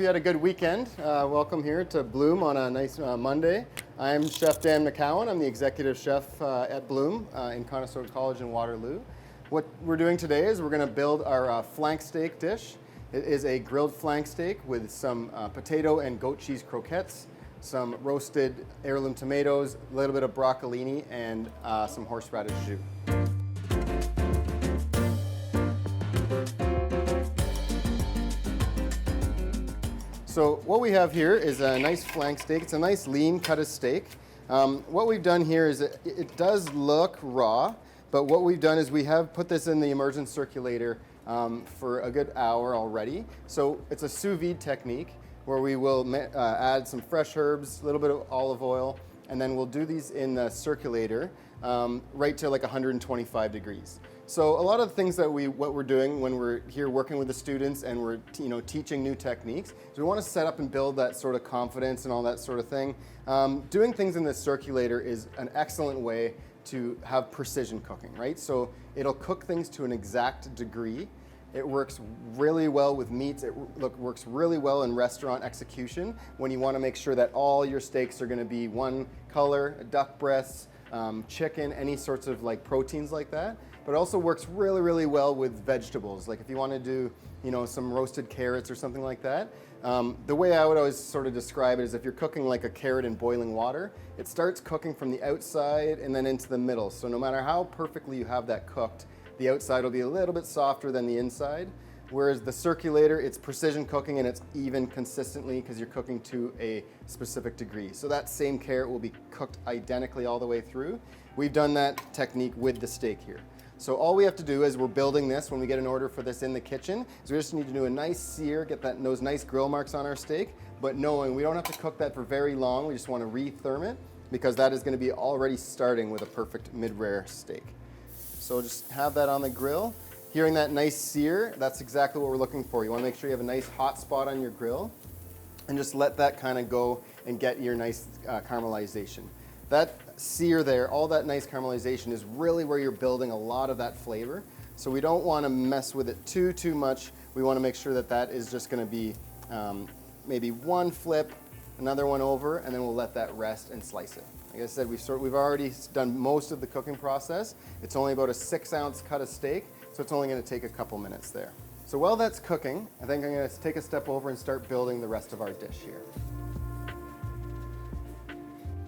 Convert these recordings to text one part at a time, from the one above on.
had a good weekend. Welcome here to Bloom on a nice Monday. I'm Chef Dan McCowan. I'm the executive chef at Bloom in Conestoga College in Waterloo. What we're doing today is we're going to build our flank steak dish. It is a grilled flank steak with some potato and goat cheese croquettes, some roasted heirloom tomatoes, a little bit of broccolini, and some horseradish jus. So what we have here is a nice flank steak. It's a nice lean cut of steak. What we've done here is it does look raw, but what we've done is we have put this in the immersion circulator for a good hour already. So it's a sous vide technique where we will add some fresh herbs, a little bit of olive oil, and then we'll do these in the circulator right to like 125 degrees. So a lot of the things that what we're doing when we're here working with the students and we're teaching new techniques, is we want to set up and build that sort of confidence and all that sort of thing. Doing things in the circulator is an excellent way to have precision cooking, right? So it'll cook things to an exact degree. It works really well with meats. It works really well in restaurant execution when you want to make sure that all your steaks are going to be one color, duck breasts, chicken, any sorts of like proteins like that. But it also works really, really well with vegetables. Like if you want to do, some roasted carrots or something like that. The way I would always sort of describe it is if you're cooking like a carrot in boiling water, it starts cooking from the outside and then into the middle. So no matter how perfectly you have that cooked, the outside will be a little bit softer than the inside. Whereas the circulator, it's precision cooking and it's even consistently because you're cooking to a specific degree. So that same carrot will be cooked identically all the way through. We've done that technique with the steak here. So all we have to do as we're building this, when we get an order for this in the kitchen, is we just need to do a nice sear, get those nice grill marks on our steak, but knowing we don't have to cook that for very long, we just want to re-therm it because that is going to be already starting with a perfect mid-rare steak. So just have that on the grill. Hearing that nice sear, that's exactly what we're looking for. You want to make sure you have a nice hot spot on your grill and just let that kind of go and get your nice caramelization. That sear there, all that nice caramelization is really where you're building a lot of that flavor. So we don't want to mess with it too much. We want to make sure that that is just going to be maybe one flip, another one over, and then we'll let that rest and slice it. Like I said, we've already done most of the cooking process. It's only about a 6-ounce cut of steak, so it's only going to take a couple minutes there. So while that's cooking, I think I'm going to take a step over and start building the rest of our dish here.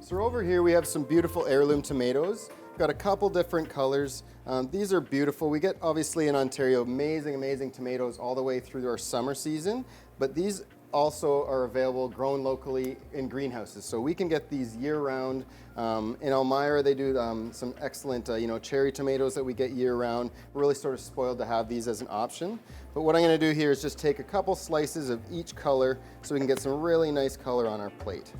So over here we have some beautiful heirloom tomatoes. We've got a couple different colors. These are beautiful. We get obviously in Ontario amazing tomatoes all the way through our summer season, but these also are available grown locally in greenhouses. So we can get these year-round. In Elmira they do some excellent cherry tomatoes that we get year-round. We're really sort of spoiled to have these as an option. But what I'm going to do here is just take a couple slices of each color so we can get some really nice color on our plate.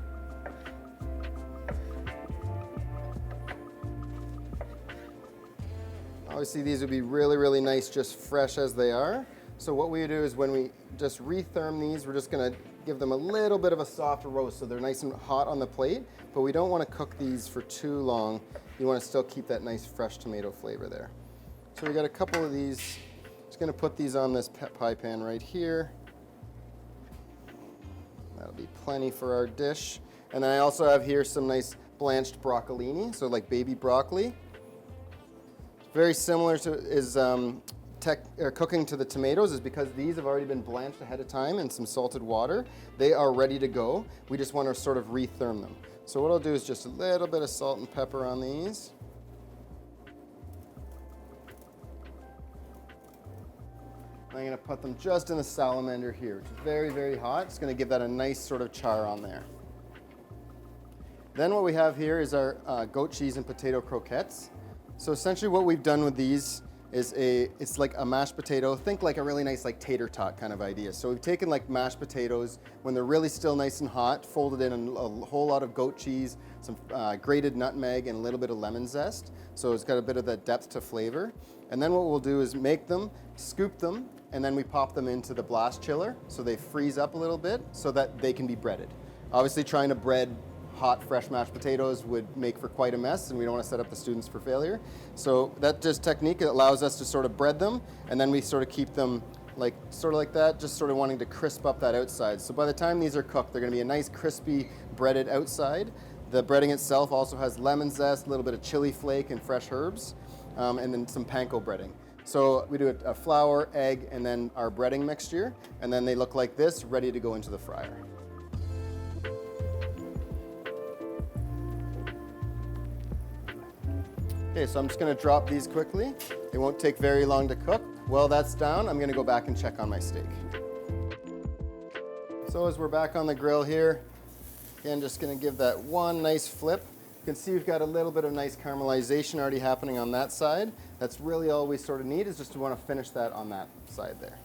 Obviously these would be really nice just fresh as they are. So what we do is when we just re-therm these, we're just going to give them a little bit of a soft roast so they're nice and hot on the plate, but we don't want to cook these for too long. You want to still keep that nice fresh tomato flavor there. So we got a couple of these. Just going to put these on this pie pan right here. That'll be plenty for our dish. And then I also have here some nice blanched broccolini, so like baby broccoli. Very similar to cooking to the tomatoes is because these have already been blanched ahead of time in some salted water. They are ready to go. We just want to sort of re-therm them. So what I'll do is just a little bit of salt and pepper on these. I'm going to put them just in the salamander here, which is very hot. It's going to give that a nice sort of char on there. Then what we have here is our goat cheese and potato croquettes. So essentially what we've done with these is it's like a mashed potato. Think like a really nice like tater tot kind of idea. So we've taken like mashed potatoes when they're really still nice and hot, folded in a whole lot of goat cheese, some grated nutmeg, and a little bit of lemon zest. So it's got a bit of that depth to flavor. And then what we'll do is make them, scoop them, and then we pop them into the blast chiller so they freeze up a little bit so that they can be breaded. Obviously trying to bread hot, fresh mashed potatoes would make for quite a mess, and we don't want to set up the students for failure. So that just technique allows us to sort of bread them, and then we sort of keep them like sort of like that, just sort of wanting to crisp up that outside. So by the time these are cooked, they're going to be a nice crispy breaded outside. The breading itself also has lemon zest, a little bit of chili flake and fresh herbs, and then some panko breading. So we do a flour, egg, and then our breading mixture, and then they look like this, ready to go into the fryer. Okay, so I'm just going to drop these quickly. They won't take very long to cook. While that's down, I'm going to go back and check on my steak. So as we're back on the grill here, again, just going to give that one nice flip. You can see we've got a little bit of nice caramelization already happening on that side. That's really all we sort of need, is just to want to finish that on that side there.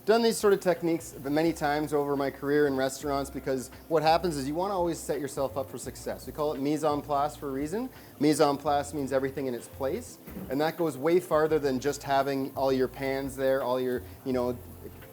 Done these sort of techniques many times over my career in restaurants, because what happens is you want to always set yourself up for success. We call it mise en place for a reason. Mise en place means everything in its place, and that goes way farther than just having all your pans there, all your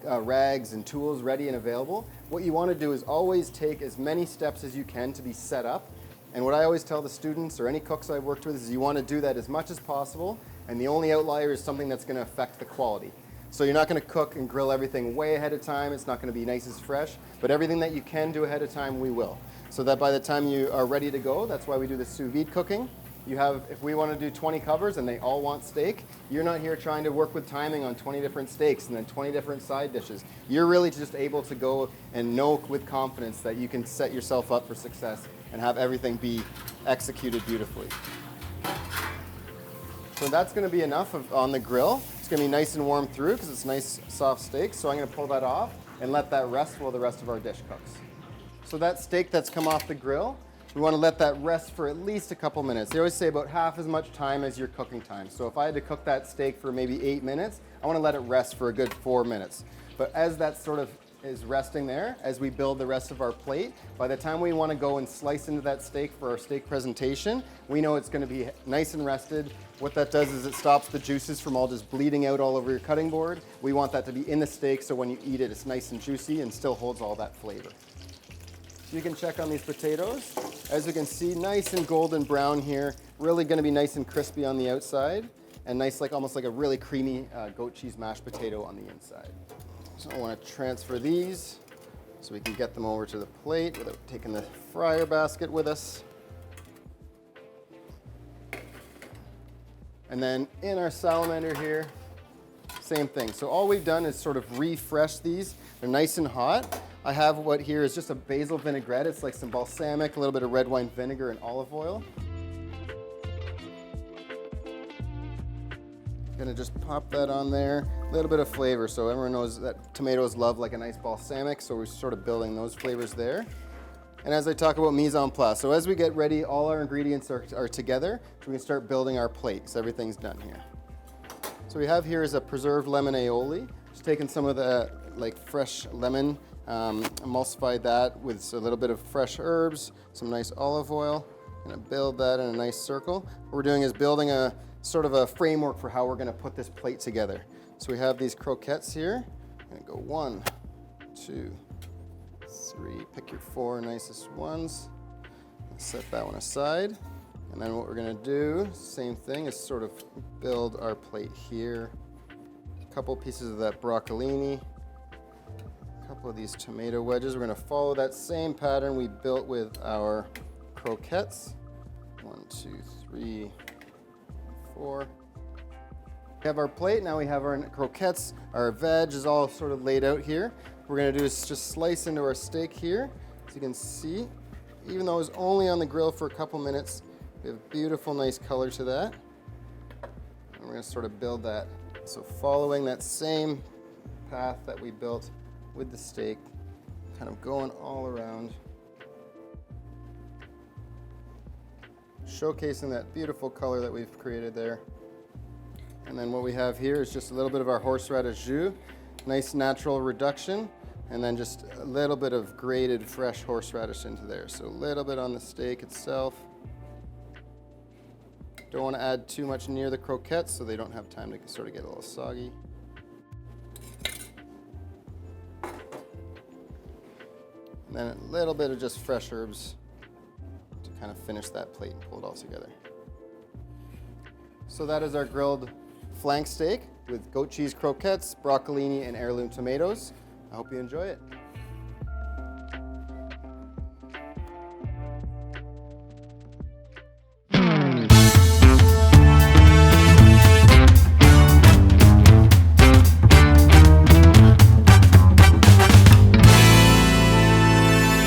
rags and tools ready and available. What you want to do is always take as many steps as you can to be set up. And what I always tell the students or any cooks I've worked with is you want to do that as much as possible, and the only outlier is something that's going to affect the quality. So you're not going to cook and grill everything way ahead of time. It's not going to be nice as fresh, but everything that you can do ahead of time, we will. So that by the time you are ready to go, that's why we do the sous vide cooking. You have, if we want to do 20 covers and they all want steak, you're not here trying to work with timing on 20 different steaks and then 20 different side dishes. You're really just able to go and know with confidence that you can set yourself up for success and have everything be executed beautifully. So that's going to be enough on the grill. It's going to be nice and warm through because it's nice soft steak. So I'm going to pull that off and let that rest while the rest of our dish cooks. So that steak that's come off the grill, we want to let that rest for at least a couple minutes. They always say about half as much time as your cooking time. So if I had to cook that steak for maybe 8 minutes, I want to let it rest for a good 4 minutes. But as that sort of is resting there, as we build the rest of our plate, by the time we want to go and slice into that steak for our steak presentation, we know it's going to be nice and rested. What that does is it stops the juices from all just bleeding out all over your cutting board. We want that to be in the steak so when you eat it, it's nice and juicy and still holds all that flavor. You can check on these potatoes. As you can see, nice and golden brown here, really going to be nice and crispy on the outside, and nice, like almost like a really creamy goat cheese mashed potato on the inside. So I want to transfer these so we can get them over to the plate without taking the fryer basket with us. And then in our salamander here, same thing. So all we've done is sort of refresh these. They're nice and hot. I have what here is just a basil vinaigrette. It's like some balsamic, a little bit of red wine vinegar and olive oil. Gonna just pop that on there. A little bit of flavor, so everyone knows that tomatoes love like a nice balsamic, so we're sort of building those flavors there. And as I talk about mise en place, so as we get ready, all our ingredients are together, so we can start building our plate, because everything's done here. So we have here is a preserved lemon aioli. Just taking some of the like fresh lemon, emulsified that with a little bit of fresh herbs, some nice olive oil. Gonna build that in a nice circle. What we're doing is building a sort of a framework for how we're gonna put this plate together. So we have these croquettes here. I'm gonna go 1, 2, 3. Pick your 4 nicest ones. Set that one aside. And then what we're gonna do, same thing, is sort of build our plate here. A couple pieces of that broccolini. A couple of these tomato wedges. We're gonna follow that same pattern we built with our croquettes. 1, 2, 3, 4. We have our plate, now we have our croquettes, our veg is all sort of laid out here. What we're gonna do is just slice into our steak here. As you can see, even though it was only on the grill for a couple minutes, we have beautiful, nice color to that. And we're gonna sort of build that. So following that same path that we built with the steak, kind of going all around, showcasing that beautiful color that we've created there. And then what we have here is just a little bit of our horseradish jus, nice natural reduction, and then just a little bit of grated fresh horseradish into there. So a little bit on the steak itself. Don't want to add too much near the croquettes so they don't have time to sort of get a little soggy. And then a little bit of just fresh herbs to kind of finish that plate and pull it all together. So that is our grilled flank steak. with goat cheese croquettes, broccolini, and heirloom tomatoes. I hope you enjoy it.